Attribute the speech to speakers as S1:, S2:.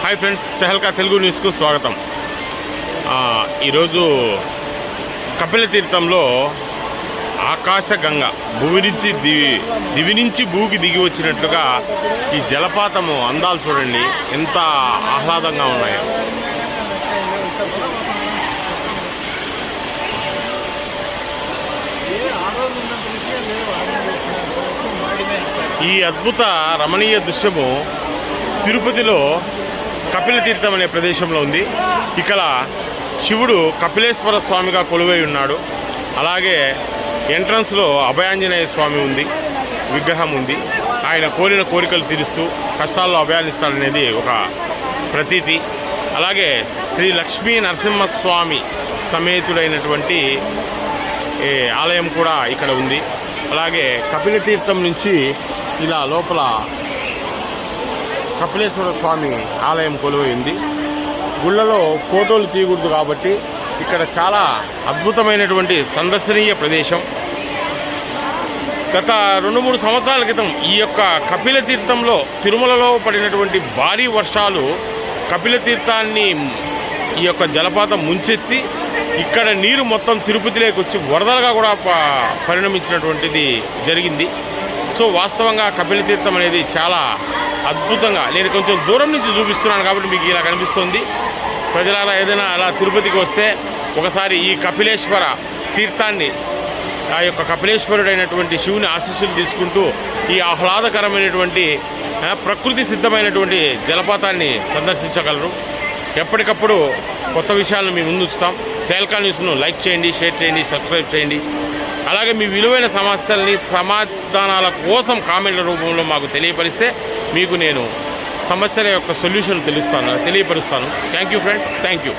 S1: Hi friends, Tehelka Telugu న్యూస్కు స్వాగతం. ఈరోజు కపిల తీర్థంలో ఆకాశగంగ దివి నుంచి భూకి దిగి వచ్చినట్లుగా ఈ జలపాతము అందాలు చూడండి ఎంత ఆహ్లాదంగా ఉన్నాయో. ఈ అద్భుత రమణీయ దృశ్యము తిరుపతిలో కపిల తీర్థం అనే ప్రదేశంలో ఉంది. ఇక్కడ శివుడు కపిలేశ్వర స్వామిగా కొలువై ఉన్నాడు. అలాగే ఎంట్రన్స్లో అభయాంజనేయ స్వామి ఉంది, విగ్రహం ఉంది. ఆయన కోరిన కోరికలు తీరుస్తూ కష్టాల్లో అభయాన్నిస్తాడనేది ఒక ప్రతీతి. అలాగే శ్రీ లక్ష్మీ నరసింహస్వామి సమేతుడైనటువంటి ఆలయం కూడా ఇక్కడ ఉంది. అలాగే కపిల తీర్థం నుంచి ఇలా లోపల కపిలేశ్వర స్వామి ఆలయం కొలువైంది. గుళ్ళలో ఫోటోలు తీయకూడదు కాబట్టి ఇక్కడ చాలా అద్భుతమైనటువంటి సందర్శనీయ ప్రదేశం. గత 2-3 సంవత్సరాల క్రితం ఈ యొక్క కపిల తీర్థంలో తిరుమలలో పడినటువంటి భారీ వర్షాలు కపిల తీర్థాన్ని ఈ యొక్క జలపాతం ముంచెత్తి ఇక్కడ నీరు మొత్తం తిరుపతిలోకి వచ్చి వరదలుగా కూడా పరిణమించినటువంటిది జరిగింది. సో వాస్తవంగా కపిల తీర్థం అనేది చాలా అద్భుతంగా, నేను కొంచెం దూరం నుంచి చూపిస్తున్నాను కాబట్టి మీకు ఇలా కనిపిస్తుంది. ప్రజలారా ఏదైనా అలా తిరుపతికి వస్తే ఒకసారి ఈ కపిలేశ్వర తీర్థాన్ని, ఆ యొక్క కపిలేశ్వరుడైనటువంటి శివుని ఆశీస్సులు తీసుకుంటూ ఈ ఆహ్లాదకరమైనటువంటి ప్రకృతి సిద్ధమైనటువంటి జలపాతాన్ని సందర్శించగలరు. ఎప్పటికప్పుడు కొత్త విషయాలను మీ ముందు ఉంచుతాం. తెహల్కా న్యూస్ను లైక్ చేయండి, షేర్ చేయండి, సబ్స్క్రైబ్ చేయండి. అలాగే మీ విలువైన సమస్యల్ని సమాధానాల కోసం కామెంట్ల రూపంలో మాకు తెలియపరిస్తే మీకు నేను సమస్యల యొక్క సొల్యూషన్ తెలియపరుస్తాను. Thank you friends, thank you.